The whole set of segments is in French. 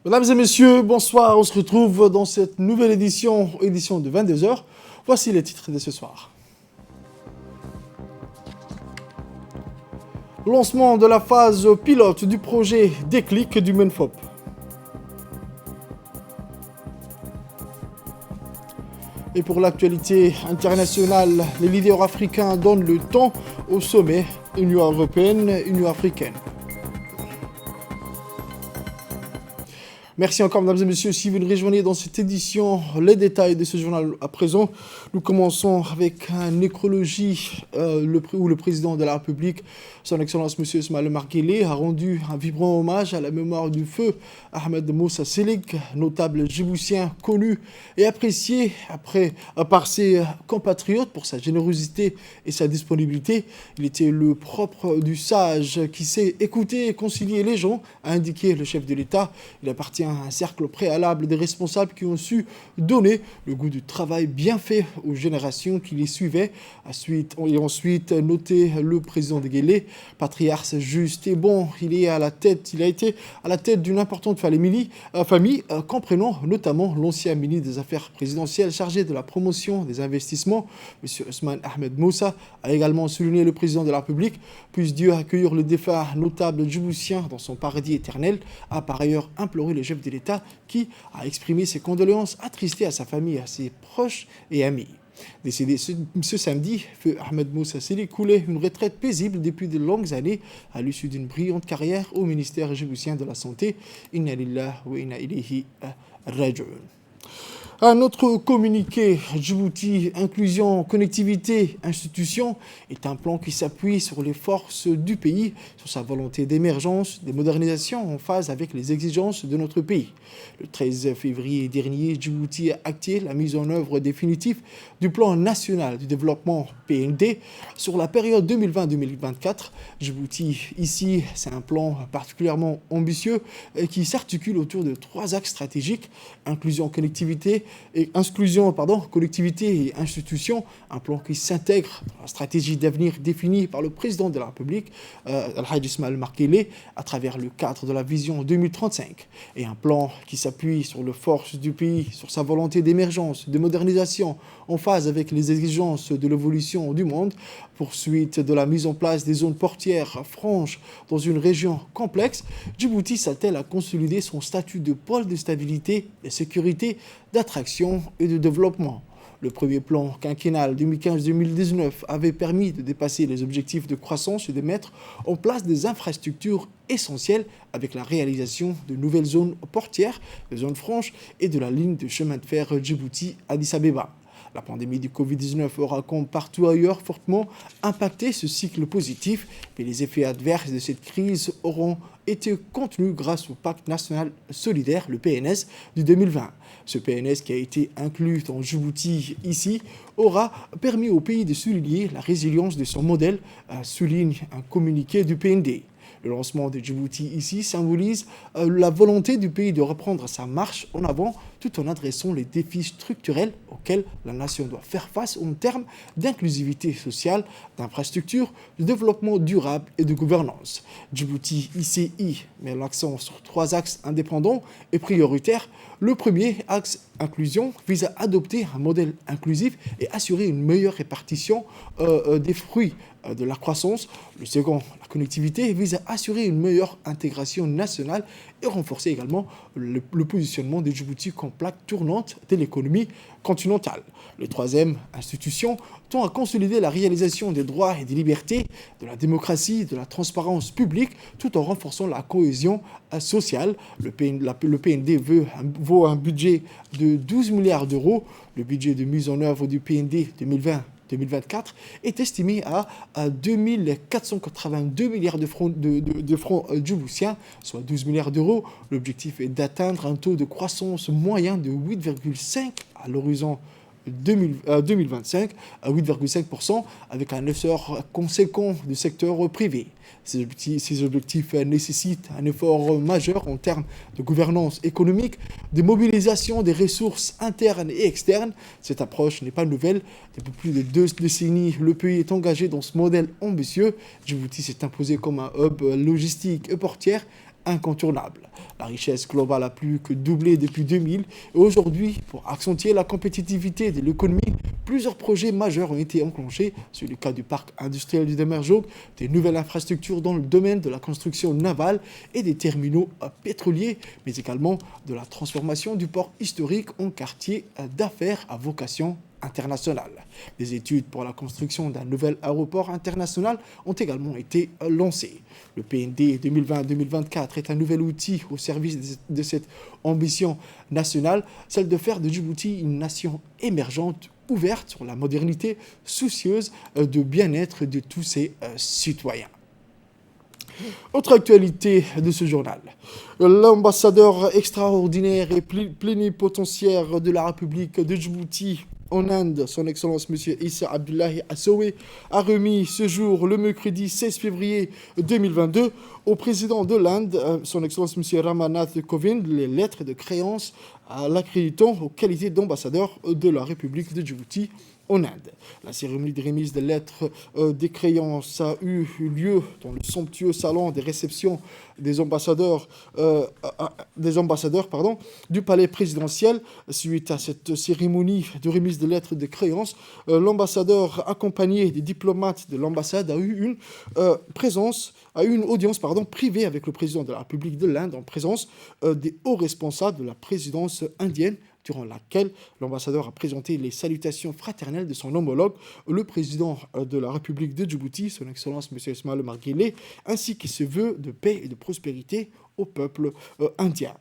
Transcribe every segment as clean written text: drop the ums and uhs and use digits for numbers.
Mesdames et messieurs, bonsoir. On se retrouve dans cette nouvelle édition de 22 heures. Voici les titres de ce soir. Lancement de la phase pilote du projet Déclic du MENFOP. Et pour l'actualité internationale, les leaders africains donnent le temps au sommet Union européenne, Union africaine. Merci encore, mesdames et messieurs, si vous nous rejoignez dans cette édition. Les détails de ce journal à présent. Nous commençons avec une nécrologie où le président de la République, son Excellence M. Ismaël Omar Guelleh, a rendu un vibrant hommage à la mémoire du feu Ahmed Moussa Selig, notable djiboutien connu et apprécié par ses compatriotes pour sa générosité et sa disponibilité. Il était le propre du sage qui sait écouter et concilier les gens, a indiqué le chef de l'État. Il appartient à un cercle préalable des responsables qui ont su donner le goût du travail bien fait aux générations qui les suivaient. Ensuite noté le président de Guelleh, patriarche juste et bon. Il a été à la tête d'une importante famille, comprenant notamment l'ancien ministre des Affaires présidentielles chargé de la promotion des investissements, M. Ousmane Ahmed Moussa, a également souligné le président de la République. Puisse Dieu accueillir le défunt notable djiboutien dans son paradis éternel, a par ailleurs imploré le chef de l'État qui a exprimé ses condoléances attristées à sa famille, à ses proches et amis. Décédé ce samedi, feu Ahmed Moussa Selig coulait une retraite paisible depuis de longues années à l'issue d'une brillante carrière au ministère djiboutien de la Santé. Inna lillahi wa inna ilayhi raji'un. Un autre communiqué, Djibouti, inclusion, connectivité, institution, est un plan qui s'appuie sur les forces du pays, sur sa volonté d'émergence, de modernisation en phase avec les exigences de notre pays. Le 13 février dernier, Djibouti a acté la mise en œuvre définitive du plan national du développement PND sur la période 2020-2024. Djibouti, ici, c'est un plan particulièrement ambitieux qui s'articule autour de 3 axes stratégiques, collectivité et institutions, un plan qui s'intègre dans la stratégie d'avenir définie par le président de la République, Al-Hajj Ismaël Omar Guelleh, à travers le cadre de la vision 2035, et un plan qui s'appuie sur les forces du pays, sur sa volonté d'émergence, de modernisation, en phase avec les exigences de l'évolution du monde, poursuite de la mise en place des zones portières franches dans une région complexe. Djibouti s'attelle à consolider son statut de pôle de stabilité, de sécurité, d'attraction et de développement. Le premier plan quinquennal 2015-2019 avait permis de dépasser les objectifs de croissance et de mettre en place des infrastructures essentielles avec la réalisation de nouvelles zones portières, de zones franches et de la ligne de chemin de fer Djibouti-Addis Abeba. La pandémie du Covid-19 aura, comme partout ailleurs, fortement impacté ce cycle positif, mais les effets adverses de cette crise auront été contenus grâce au Pacte national solidaire, le PNS, du 2020. Ce PNS qui a été inclus dans Djibouti ici aura permis au pays de souligner la résilience de son modèle, souligne un communiqué du PND. Le lancement de Djibouti ici symbolise la volonté du pays de reprendre sa marche en avant tout en adressant les défis structurels auxquels la nation doit faire face en termes d'inclusivité sociale, d'infrastructures, de développement durable et de gouvernance. Djibouti ICI met l'accent sur 3 axes indépendants et prioritaires. Le premier axe, inclusion, vise à adopter un modèle inclusif et assurer une meilleure répartition des fruits de la croissance. Le second, la connectivité, vise à assurer une meilleure intégration nationale et renforcer également le positionnement de Djibouti comme plaque tournante de l'économie continentale. Le troisième, institution, tend à consolider la réalisation des droits et des libertés, de la démocratie, de la transparence publique, tout en renforçant la cohésion sociale. Le PND vaut un budget de 12 milliards d'euros. Le budget de mise en œuvre du PND 2020-2024 est estimé à 2482 milliards de francs djiboutiens, soit 12 milliards d'euros. L'objectif est d'atteindre un taux de croissance moyen de 8,5 à l'horizon 2025 à 8,5% avec un essor conséquent du secteur privé. Ces objectifs nécessitent un effort majeur en termes de gouvernance économique, de mobilisation des ressources internes et externes. Cette approche n'est pas nouvelle. Depuis plus de 2 décennies, le pays est engagé dans ce modèle ambitieux. Djibouti s'est imposé comme un hub logistique et portière incontournable. La richesse globale a plus que doublé depuis 2000 et aujourd'hui, pour accentuer la compétitivité de l'économie, plusieurs projets majeurs ont été enclenchés. C'est le cas du parc industriel du Demerjoog, des nouvelles infrastructures dans le domaine de la construction navale et des terminaux pétroliers, mais également de la transformation du port historique en quartier d'affaires à vocation internationale. Des études pour la construction d'un nouvel aéroport international ont également été lancées. Le PND 2020-2024 est un nouvel outil au service de cette ambition nationale, celle de faire de Djibouti une nation émergente, ouverte sur la modernité, soucieuse de bien-être de tous ses citoyens. Autre actualité de ce journal. L'ambassadeur extraordinaire et plénipotentiaire de la République de Djibouti en Inde, son Excellence M. Issa Abdullahi Assowe, a remis ce jour, le mercredi 16 février 2022, au président de l'Inde, son Excellence M. Ramnath Kovind, les lettres de créance à l'accréditant aux qualités d'ambassadeur de la République de Djibouti en Inde. La cérémonie de remise des lettres des créances a eu lieu dans le somptueux salon des réceptions des ambassadeurs, du palais présidentiel. Suite à cette cérémonie de remise des lettres de créances, l'ambassadeur accompagné des diplomates de l'ambassade a eu une audience privée avec le président de la République de l'Inde en présence des hauts responsables de la présidence indienne, durant laquelle l'ambassadeur a présenté les salutations fraternelles de son homologue, le président de la République de Djibouti, son Excellence M. Ismail Omar Guelleh, ainsi que ses vœux de paix et de prospérité au peuple indien.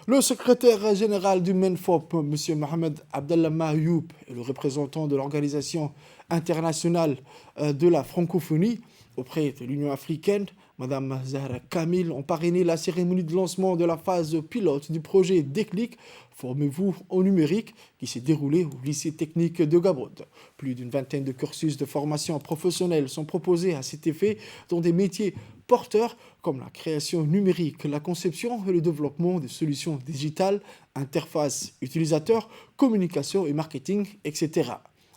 Le secrétaire général du MENFOP, M. Mohamed Abdallah Mayoub, et le représentant de l'Organisation internationale de la francophonie auprès de l'Union africaine, Mme Zahra Kamil, ont parrainé la cérémonie de lancement de la phase pilote du projet Déclic, Formez-vous au numérique, qui s'est déroulé au lycée technique de Gaborone. Plus d'une vingtaine de cursus de formation professionnelle sont proposés à cet effet dans des métiers porteurs comme la création numérique, la conception et le développement de solutions digitales, interfaces utilisateurs, communication et marketing, etc.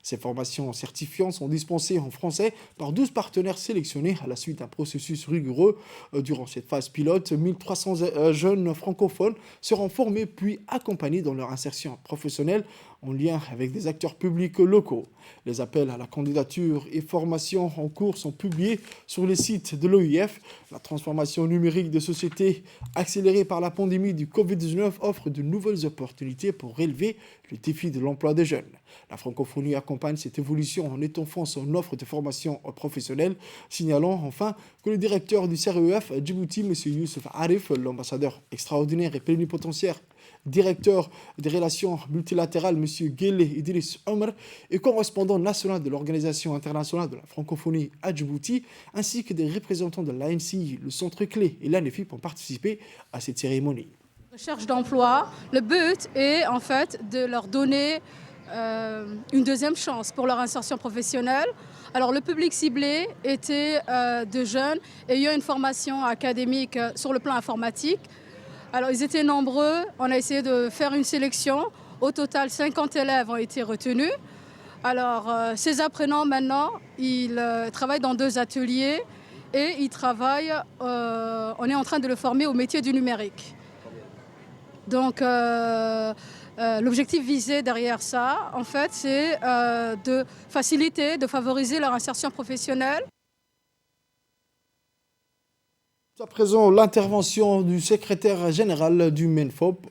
Ces formations certifiantes sont dispensées en français par 12 partenaires sélectionnés à la suite d'un processus rigoureux. Durant cette phase pilote, 1300 jeunes francophones seront formés puis accompagnés dans leur insertion professionnelle en lien avec des acteurs publics locaux. Les appels à la candidature et formation en cours sont publiés sur les sites de l'OIF. La transformation numérique de sociétés accélérée par la pandémie du Covid-19 offre de nouvelles opportunités pour relever le défi de l'emploi des jeunes. La francophonie accompagne cette évolution en étoffant son offre de formation professionnelle, signalant enfin que le directeur du CREF Djibouti, M. Youssef Arif, l'ambassadeur extraordinaire et plénipotentiaire, directeur des relations multilatérales, M. Guelleh Idriss Omar, et correspondant national de l'Organisation internationale de la francophonie à Djibouti, ainsi que des représentants de l'ANCI, le Centre Clé et l'ANEFIP ont participé à cette cérémonie. Recherche d'emploi, le but est en fait de leur donner une deuxième chance pour leur insertion professionnelle. Alors le public ciblé était de jeunes ayant une formation académique sur le plan informatique. Alors ils étaient nombreux, on a essayé de faire une sélection. Au total, 50 élèves ont été retenus. Alors ces apprenants maintenant, ils travaillent dans 2 ateliers et ils travaillent, on est en train de le former au métier du numérique. Donc l'objectif visé derrière ça, en fait, c'est de faciliter, de favoriser leur insertion professionnelle. À présent, l'intervention du secrétaire général du MENFOP.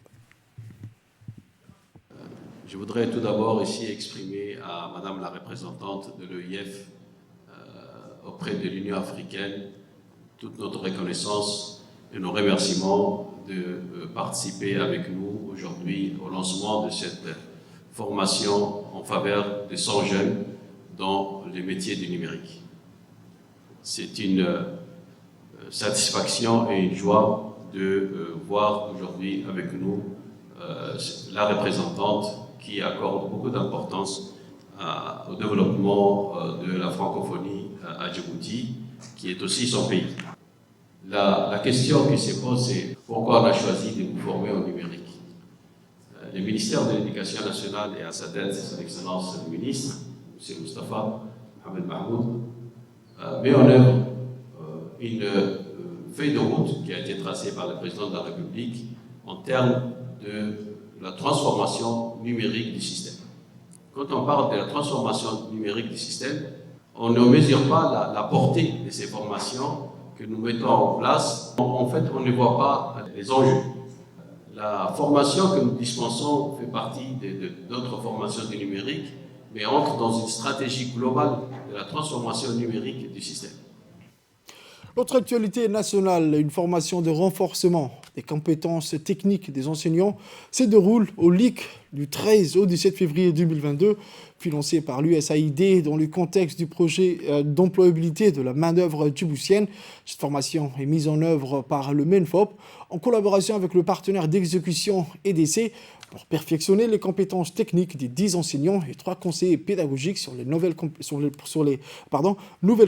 Je voudrais tout d'abord ici exprimer à Madame la représentante de l'EIF auprès de l'Union africaine toute notre reconnaissance et nos remerciements de participer avec nous aujourd'hui au lancement de cette formation en faveur des 100 jeunes dans les métiers du numérique. C'est une satisfaction et une joie de voir aujourd'hui avec nous la représentante qui accorde beaucoup d'importance au développement de la francophonie à Djibouti, qui est aussi son pays. La question qui se pose, c'est pourquoi on a choisi de nous former en numérique. le ministère de l'Éducation nationale et à sa tête, son Excellence le ministre, M. Moustapha Mohamed Mahmoud, met en œuvre une feuille de route qui a été tracée par le président de la République en termes de la transformation numérique du système. Quand on parle de la transformation numérique du système, on ne mesure pas la portée de ces formations que nous mettons en place. En fait, on ne voit pas les enjeux. La formation que nous dispensons fait partie d'autres formations du numérique, mais entre dans une stratégie globale de la transformation numérique du système. L'autre actualité nationale, une formation de renforcement des compétences techniques des enseignants, se déroule au LIC du 13 au 17 février 2022, financé par l'USAID dans le contexte du projet d'employabilité de la main-d'œuvre djiboutienne. Cette formation est mise en œuvre par le MENFOP en collaboration avec le partenaire d'exécution EDC pour perfectionner les compétences techniques des 10 enseignants et 3 conseillers pédagogiques sur les nouvelles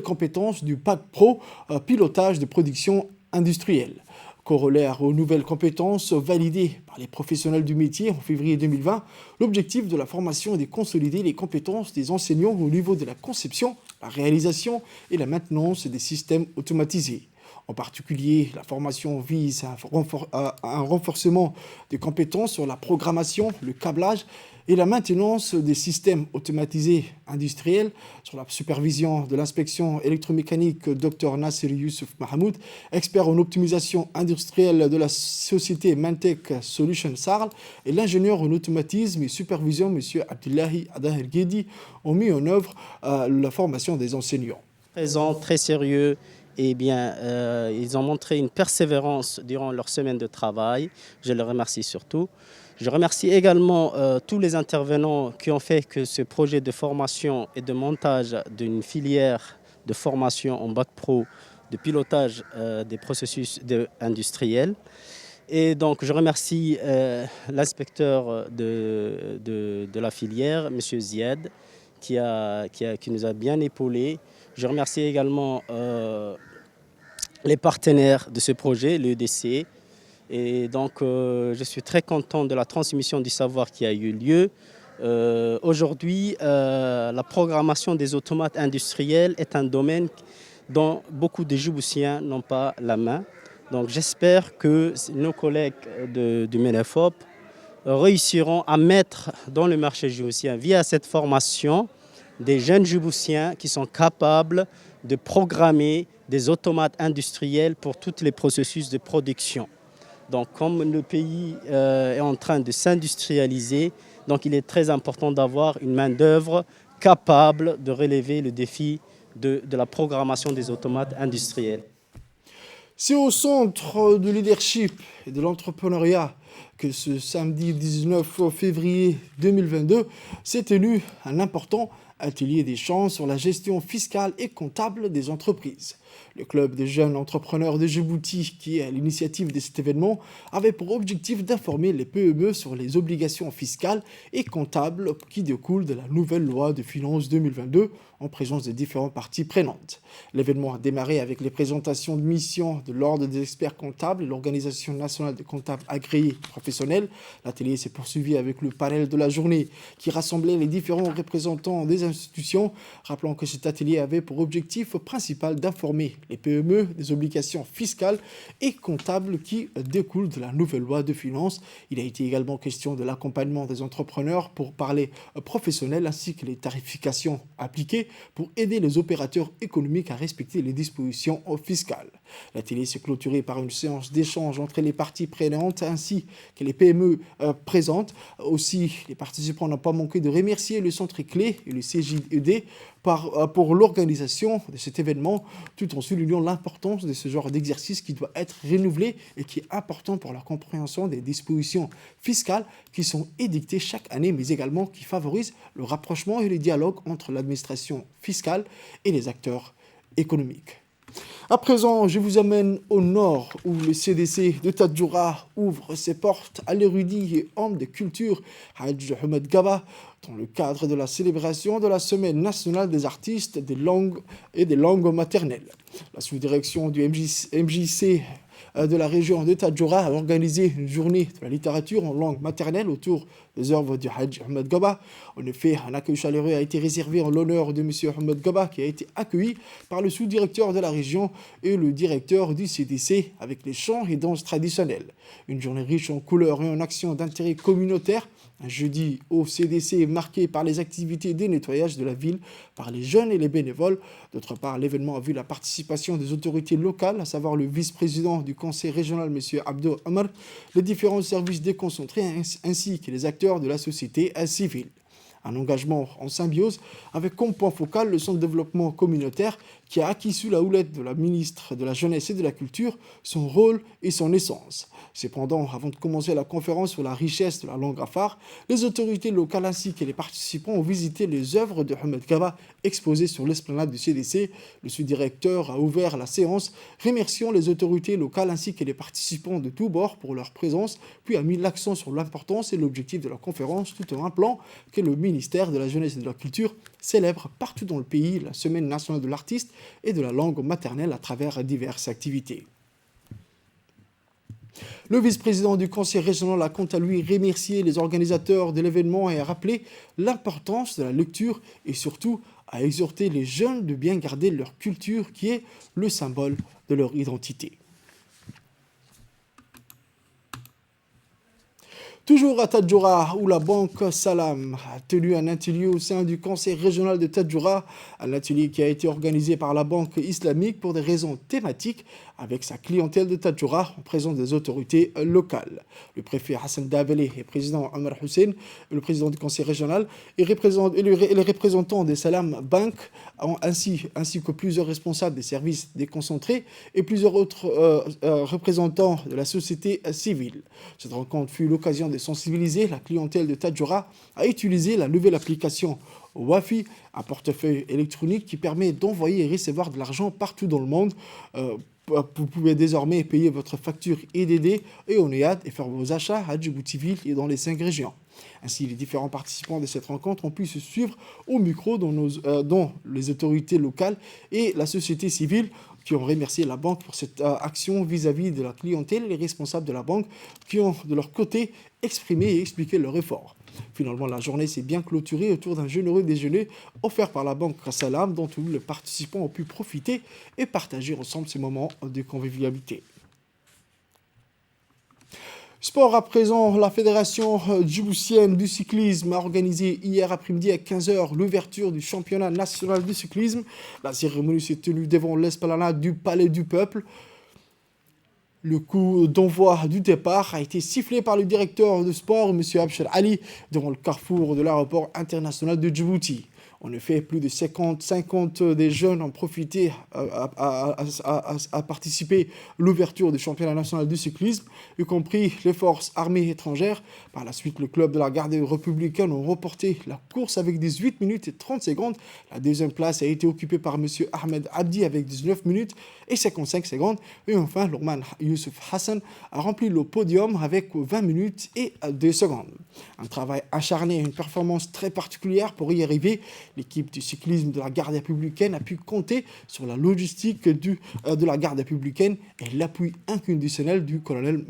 compétences du PAC Pro, pilotage de production industrielle. Corollaire aux nouvelles compétences validées par les professionnels du métier en février 2020, l'objectif de la formation est de consolider les compétences des enseignants au niveau de la conception, la réalisation et la maintenance des systèmes automatisés. En particulier, la formation vise à un renforcement des compétences sur la programmation, le câblage et la maintenance des systèmes automatisés industriels, sur la supervision de l'inspection électromécanique Dr Nasser Youssouf Mahmoud, expert en optimisation industrielle de la société Mantech Solutions Sarl, et l'ingénieur en automatisme et supervision M. Abdullahi Adahel Ghedi ont mis en œuvre la formation des enseignants. Présents, très sérieux. Eh bien, ils ont montré une persévérance durant leur semaine de travail. Je les remercie surtout. Je remercie également tous les intervenants qui ont fait que ce projet de formation et de montage d'une filière de formation en bac pro de pilotage des processus industriels. Et donc, je remercie l'inspecteur de la filière, M. Ziad, qui nous a bien épaulés. Je remercie également les partenaires de ce projet, l'EDC. Et donc, je suis très content de la transmission du savoir qui a eu lieu. Aujourd'hui, la programmation des automates industriels est un domaine dont beaucoup de Djiboutiens n'ont pas la main. Donc, j'espère que nos collègues du MENFOP réussiront à mettre dans le marché djiboutien, via cette formation, des jeunes Djiboutiens qui sont capables de programmer des automates industriels pour tous les processus de production. Donc, comme le pays est en train de s'industrialiser, donc il est très important d'avoir une main-d'œuvre capable de relever le défi de la programmation des automates industriels. C'est au centre du leadership et de l'entrepreneuriat que ce samedi 19 février 2022 s'est tenu un important atelier d'échange sur la gestion fiscale et comptable des entreprises. Le club des jeunes entrepreneurs de Djibouti, qui est à l'initiative de cet événement, avait pour objectif d'informer les PME sur les obligations fiscales et comptables qui découlent de la nouvelle loi de finances 2022 en présence des différentes parties prenantes. L'événement a démarré avec les présentations de missions de l'Ordre des experts comptables et l'Organisation nationale des comptables agréés professionnels. L'atelier s'est poursuivi avec le panel de la journée qui rassemblait les différents représentants des institutions, rappelant que cet atelier avait pour objectif principal d'informer les PME des obligations fiscales et comptables qui découlent de la nouvelle loi de finances. Il a été également question de l'accompagnement des entrepreneurs pour parler professionnels ainsi que les tarifications appliquées pour aider les opérateurs économiques à respecter les dispositions fiscales. L'atelier s'est clôturé par une séance d'échange entre les parties prenantes ainsi que les PME présentes. Aussi, les participants n'ont pas manqué de remercier le Centre Clé et le CJED pour l'organisation de cet événement, tout en soulignant l'importance de ce genre d'exercice qui doit être renouvelé et qui est important pour la compréhension des dispositions fiscales qui sont édictées chaque année, mais également qui favorisent le rapprochement et le dialogue entre l'administration fiscale et les acteurs économiques. À présent, je vous amène au nord où le CDC de Tadjoura ouvre ses portes à l'érudit et homme de culture Hadj Ahmed Gaba dans le cadre de la célébration de la Semaine nationale des artistes des langues et des langues maternelles. La sous-direction du MJC de la région de Tadjoura a organisé une journée de la littérature en langue maternelle autour des œuvres du Hajj Ahmed Gaba. En effet, un accueil chaleureux a été réservé en l'honneur de M. Ahmed Gaba, qui a été accueilli par le sous-directeur de la région et le directeur du CDC avec les chants et danses traditionnelles. Une journée riche en couleurs et en actions d'intérêt communautaire. Un jeudi au CDC marqué par les activités de nettoyage de la ville par les jeunes et les bénévoles. D'autre part, l'événement a vu la participation des autorités locales, à savoir le vice-président du conseil régional, M. Abdo Omar, les différents services déconcentrés ainsi que les acteurs de la société civile. Un engagement en symbiose avec comme point focal le centre de développement communautaire qui a acquis sous la houlette de la ministre de la Jeunesse et de la Culture son rôle et son essence. Cependant, avant de commencer la conférence sur la richesse de la langue afar, les autorités locales ainsi que les participants ont visité les œuvres de Ahmed Gaba exposées sur l'esplanade du CDC. Le sous-directeur a ouvert la séance, remerciant les autorités locales ainsi que les participants de tous bords pour leur présence, puis a mis l'accent sur l'importance et l'objectif de la conférence tout en rappelant que le ministère de la Jeunesse et de la Culture célèbre partout dans le pays la Semaine nationale de l'artiste et de la langue maternelle à travers diverses activités. Le vice-président du conseil régional a quant à lui remercié les organisateurs de l'événement et a rappelé l'importance de la lecture et surtout a exhorté les jeunes de bien garder leur culture qui est le symbole de leur identité. Toujours à Tadjoura, où la banque Salam a tenu un atelier au sein du conseil régional de Tadjoura, un atelier qui a été organisé par la banque islamique pour des raisons thématiques avec sa clientèle de Tadjoura en présence des autorités locales. Le préfet Hassan Dabelé et le président Omar Hussein, le président du conseil régional, et les représentants des Salam Bank, ainsi que plusieurs responsables des services déconcentrés et plusieurs autres représentants de la société civile. Cette rencontre fut l'occasion de sensibiliser la clientèle de Tadjoura à utiliser la nouvelle application Wafi, un portefeuille électronique qui permet d'envoyer et recevoir de l'argent partout dans le monde. Vous pouvez désormais payer votre facture IDD et ONEAD et faire vos achats à Djibouti-Ville et dans les 5 régions. Ainsi, les différents participants de cette rencontre ont pu se suivre au micro dont les autorités locales et la société civile qui ont remercié la banque pour cette action vis-à-vis de la clientèle et les responsables de la banque qui ont de leur côté exprimé et expliqué leur effort. Finalement, la journée s'est bien clôturée autour d'un généreux déjeuner offert par la banque Salam dont tous les participants ont pu profiter et partager ensemble ces moments de convivialité. Sport à présent, la fédération djiboutienne du cyclisme a organisé hier après-midi à 15h l'ouverture du championnat national du cyclisme. La cérémonie s'est tenue devant l'esplanade du Palais du Peuple. Le coup d'envoi du départ a été sifflé par le directeur de sport, M. Abshir Ali, devant le carrefour de l'aéroport international de Djibouti. En effet, plus de 50 des jeunes ont profité à participer à l'ouverture du championnat national du cyclisme, y compris les forces armées étrangères. Par la suite, le club de la garde républicaine a remporté la course avec 18 minutes et 30 secondes. La deuxième place a été occupée par M. Ahmed Abdi avec 19 minutes et 55 secondes. Et enfin, Lourman Youssouf Hassan a rempli le podium avec 20 minutes et 2 secondes. Un travail acharné et une performance très particulière pour y arriver. L'équipe du cyclisme de la garde républicaine a pu compter sur la logistique de la garde républicaine et l'appui inconditionnel du colonel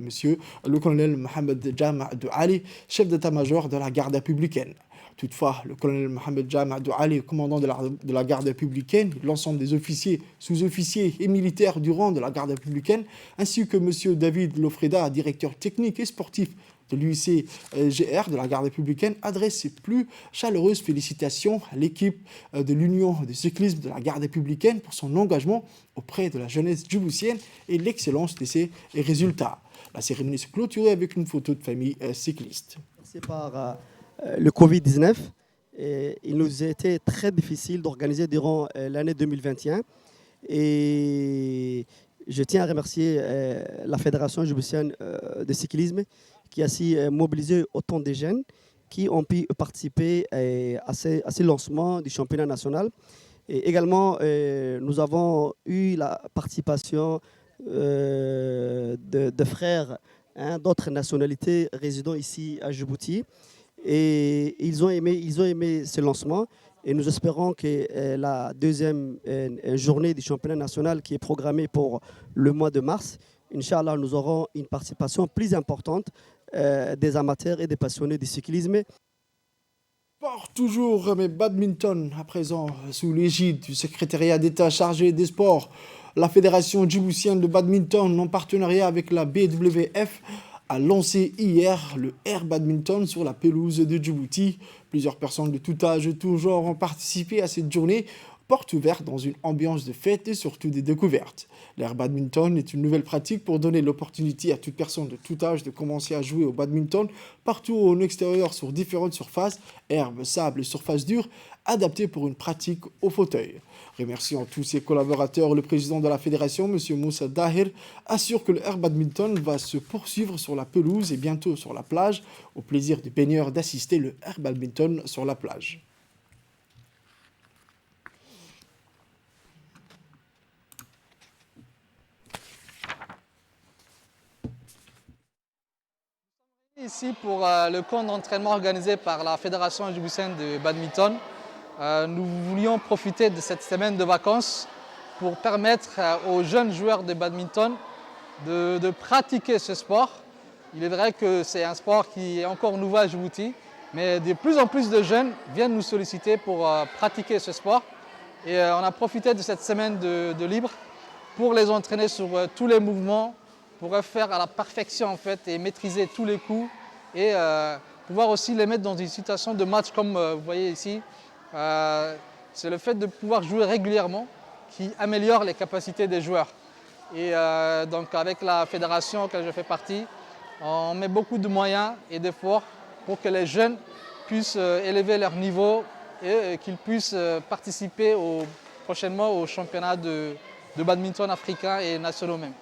Mohamed Jama Ali, chef d'état-major de la garde républicaine. Toutefois, le colonel Mohamed Jama Ali, commandant de la garde républicaine, l'ensemble des officiers, sous-officiers et militaires du rang de la garde républicaine, ainsi que M. David Lofreda, directeur technique et sportif de l'UICGR de la garde républicaine, adresse ses plus chaleureuses félicitations à l'équipe de l'Union de cyclisme de la garde républicaine pour son engagement auprès de la jeunesse djiboutienne et l'excellence de ses résultats. La cérémonie se clôturait avec une photo de famille cycliste. C'est par le Covid-19. Il nous a été très difficile d'organiser durant l'année 2021. Et je tiens à remercier la Fédération djiboutienne de cyclisme qui a aussi mobilisé autant de jeunes qui ont pu participer à ce lancement du championnat national. Et également, nous avons eu la participation de frères d'autres nationalités résidant ici à Djibouti. Et ils ont aimé ce lancement. Et nous espérons que la deuxième journée du championnat national qui est programmée pour le mois de mars, Inch'Allah, nous aurons une participation plus importante des amateurs et des passionnés du cyclisme. Sport toujours, mais badminton, à présent, sous l'égide du secrétariat d'État chargé des sports. La Fédération djiboutienne de badminton, en partenariat avec la BWF, a lancé hier le Air Badminton sur la pelouse de Djibouti. Plusieurs personnes de tout âge et tout genre ont participé à cette journée, porte ouverte dans une ambiance de fête et surtout des découvertes. L'air badminton est une nouvelle pratique pour donner l'opportunité à toute personne de tout âge de commencer à jouer au badminton partout en extérieur sur différentes surfaces, herbe, sable et surface dure, adaptées pour une pratique au fauteuil. Remerciant tous ses collaborateurs, le président de la fédération, M. Moussa Dahir, assure que le air badminton va se poursuivre sur la pelouse et bientôt sur la plage, au plaisir des baigneurs d'assister le air badminton sur la plage. Ici pour le camp d'entraînement organisé par la Fédération djiboutienne de badminton. Nous voulions profiter de cette semaine de vacances pour permettre aux jeunes joueurs de badminton de pratiquer ce sport. Il est vrai que c'est un sport qui est encore nouveau à Djibouti, mais de plus en plus de jeunes viennent nous solliciter pour pratiquer ce sport. Et on a profité de cette semaine de libre pour les entraîner sur tous les mouvements, pour faire à la perfection en fait et maîtriser tous les coups et pouvoir aussi les mettre dans une situation de match comme vous voyez ici. C'est le fait de pouvoir jouer régulièrement qui améliore les capacités des joueurs. Et donc avec la fédération auquel je fais partie, on met beaucoup de moyens et d'efforts pour que les jeunes puissent élever leur niveau et qu'ils puissent participer prochainement au championnat de badminton africain et nationaux même.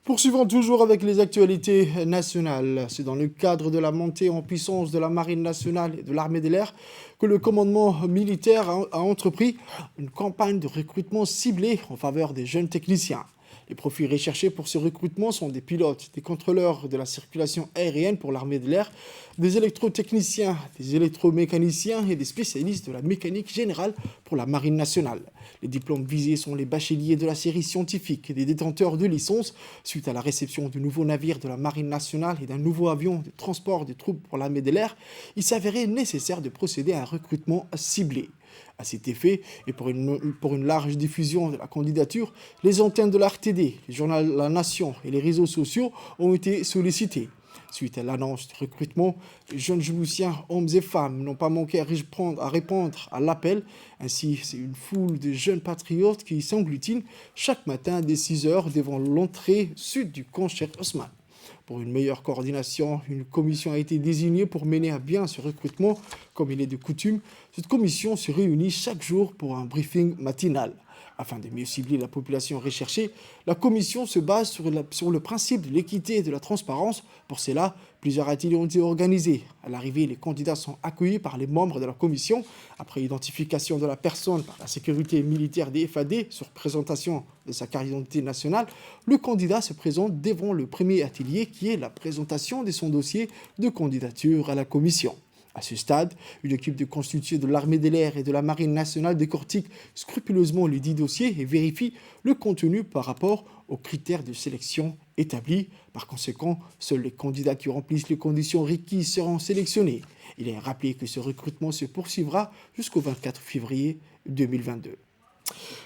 Poursuivons toujours avec les actualités nationales. C'est dans le cadre de la montée en puissance de la Marine nationale et de l'armée de l'air que le commandement militaire a entrepris une campagne de recrutement ciblée en faveur des jeunes techniciens. Les profils recherchés pour ce recrutement sont des pilotes, des contrôleurs de la circulation aérienne pour l'armée de l'air, des électrotechniciens, des électromécaniciens et des spécialistes de la mécanique générale pour la Marine nationale. Les diplômes visés sont les bacheliers de la série scientifique et des détenteurs de licence suite à la réception de nouveaux navires de la Marine nationale et d'un nouveau avion de transport de troupes pour l'armée de l'air. Il s'avérait nécessaire de procéder à un recrutement ciblé. À cet effet, et pour une large diffusion de la candidature, les antennes de l'RTD, le journal La Nation et les réseaux sociaux ont été sollicités. Suite à l'annonce du recrutement, les jeunes Djiboutiens, hommes et femmes, n'ont pas manqué à répondre à l'appel. Ainsi, c'est une foule de jeunes patriotes qui s'agglutinent chaque matin dès 6 h devant l'entrée sud du camp Cheikh Ousmane. Pour une meilleure coordination, une commission a été désignée pour mener à bien ce recrutement. Comme il est de coutume, cette commission se réunit chaque jour pour un briefing matinal. Afin de mieux cibler la population recherchée, la commission se base sur le principe de l'équité et de la transparence. Pour cela, plusieurs ateliers ont été organisés. À l'arrivée, les candidats sont accueillis par les membres de la commission. Après identification de la personne par la sécurité militaire des FAD sur présentation de sa carte d'identité nationale, le candidat se présente devant le premier atelier qui est la présentation de son dossier de candidature à la commission. À ce stade, une équipe constituée de l'armée de l'air et de la marine nationale décortique scrupuleusement les 10 dossiers et vérifie le contenu par rapport aux critères de sélection établis. Par conséquent, seuls les candidats qui remplissent les conditions requises seront sélectionnés. Il est rappelé que ce recrutement se poursuivra jusqu'au 24 février 2022.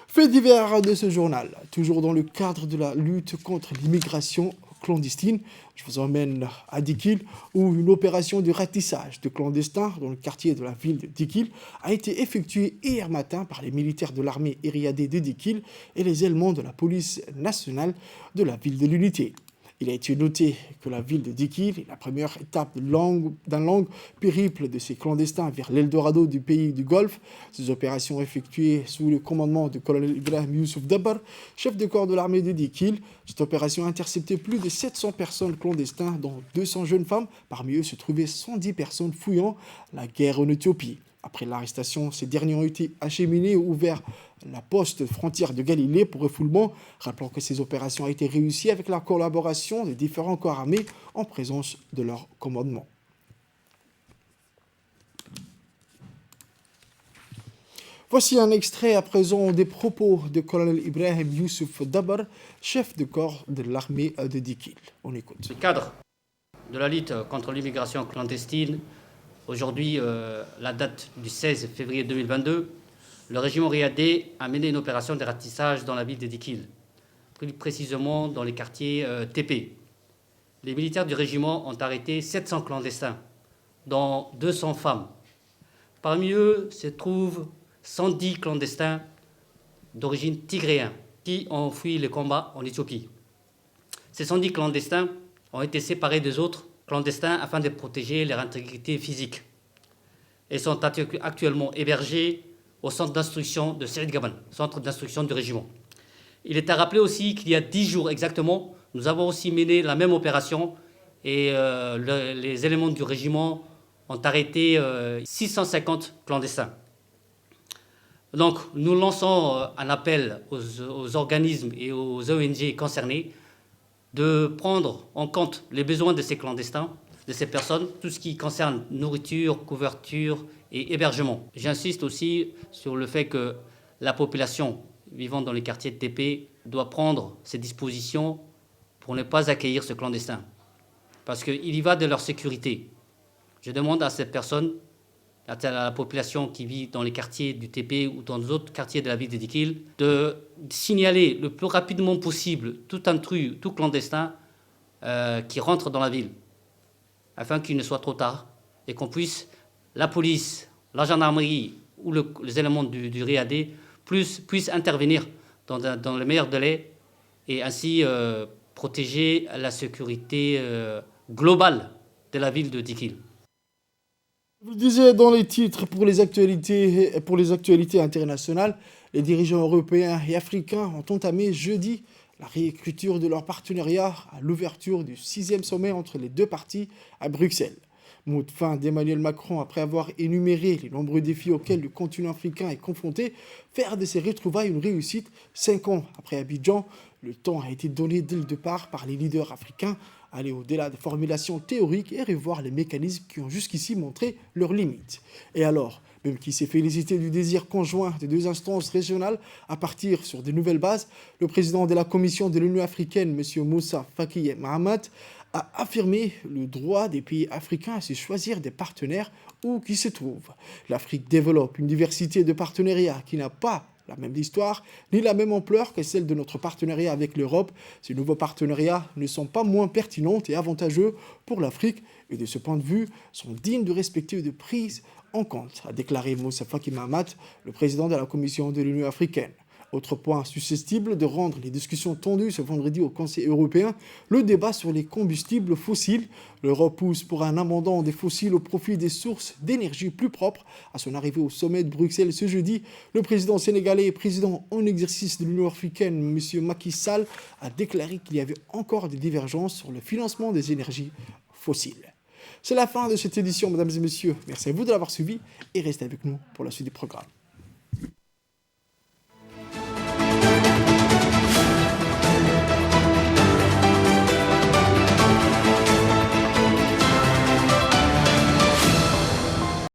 Fait divers de ce journal, toujours dans le cadre de la lutte contre l'immigration clandestine. Je vous emmène à Dikil où une opération de ratissage de clandestins dans le quartier de la ville de Dikil a été effectuée hier matin par les militaires de l'armée ériadée de Dikil et les éléments de la police nationale de la ville de l'Unité. Il a été noté que la ville de Dikil est la première étape d'un long périple de ces clandestins vers l'Eldorado du pays du Golfe. Ces opérations effectuées sous le commandement du colonel Ibrahim Youssouf Dabar, chef de corps de l'armée de Dikil. Cette opération a intercepté plus de 700 personnes clandestines, dont 200 jeunes femmes. Parmi eux se trouvaient 110 personnes fouillant la guerre en Éthiopie. Après l'arrestation, ces derniers ont été acheminés ou vers la poste frontière de Galilée pour refoulement. Rappelons que ces opérations ont été réussies avec la collaboration des différents corps armés en présence de leur commandement. Voici un extrait à présent des propos de colonel Ibrahim Youssouf Dabar, chef de corps de l'armée de Dikil. On écoute. Le cadre de la lutte contre l'immigration clandestine, aujourd'hui, la date du 16 février 2022, le régiment Riadé a mené une opération de ratissage dans la ville de Dikil, plus précisément dans les quartiers TP. Les militaires du régiment ont arrêté 700 clandestins, dont 200 femmes. Parmi eux se trouvent 110 clandestins d'origine tigréenne qui ont fui les combats en Éthiopie. Ces 110 clandestins ont été séparés des autres clandestins afin de protéger leur intégrité physique et sont actuellement hébergés au centre d'instruction de Saïd Gaban, centre d'instruction du régiment. Il est à rappeler aussi qu'il y a 10 jours exactement, nous avons aussi mené la même opération et les éléments du régiment ont arrêté 650 clandestins. Donc nous lançons un appel aux organismes et aux ONG concernés de prendre en compte les besoins de ces clandestins, de ces personnes, tout ce qui concerne nourriture, couverture et hébergement. J'insiste aussi sur le fait que la population vivant dans les quartiers de TP doit prendre ses dispositions pour ne pas accueillir ce clandestin. Parce qu'il y va de leur sécurité. Je demande à ces personnes, à la population qui vit dans les quartiers du TP ou dans d'autres quartiers de la ville de Dikil, de signaler le plus rapidement possible tout intrus, tout clandestin qui rentre dans la ville, afin qu'il ne soit trop tard et qu'on puisse, la police, la gendarmerie ou les éléments du RIAD puissent intervenir dans le meilleur délai et ainsi protéger la sécurité globale de la ville de Dikil. Je vous le disais dans les titres, pour les actualités internationales, les dirigeants européens et africains ont entamé jeudi la réécriture de leur partenariat à l'ouverture du 6e sommet entre les deux parties à Bruxelles. Mot de fin d'Emmanuel Macron après avoir énuméré les nombreux défis auxquels le continent africain est confronté, faire de ces retrouvailles une réussite 5 ans après Abidjan. Le temps a été donné dès le départ par les leaders africains, aller au-delà des formulations théoriques et revoir les mécanismes qui ont jusqu'ici montré leurs limites. Et alors, même qui s'est félicité du désir conjoint des deux instances régionales à partir sur de nouvelles bases, le président de la Commission de l'Union africaine, M. Moussa Faki Mahamat, a affirmé le droit des pays africains à se choisir des partenaires où qu'ils se trouvent. L'Afrique développe une diversité de partenariats qui n'a pas la même histoire, ni la même ampleur que celle de notre partenariat avec l'Europe. Ces nouveaux partenariats ne sont pas moins pertinents et avantageux pour l'Afrique et de ce point de vue sont dignes de respecter et de prise en compte, a déclaré Moussa Faki Mahamat, le président de la Commission de l'Union africaine. Autre point susceptible de rendre les discussions tendues ce vendredi au Conseil européen, le débat sur les combustibles fossiles. L'Europe pousse pour un amendement des fossiles au profit des sources d'énergie plus propres. À son arrivée au sommet de Bruxelles ce jeudi, le président sénégalais et président en exercice de l'Union africaine, M. Macky Sall, a déclaré qu'il y avait encore des divergences sur le financement des énergies fossiles. C'est la fin de cette édition, mesdames et messieurs. Merci à vous de l'avoir suivi et restez avec nous pour la suite du programme.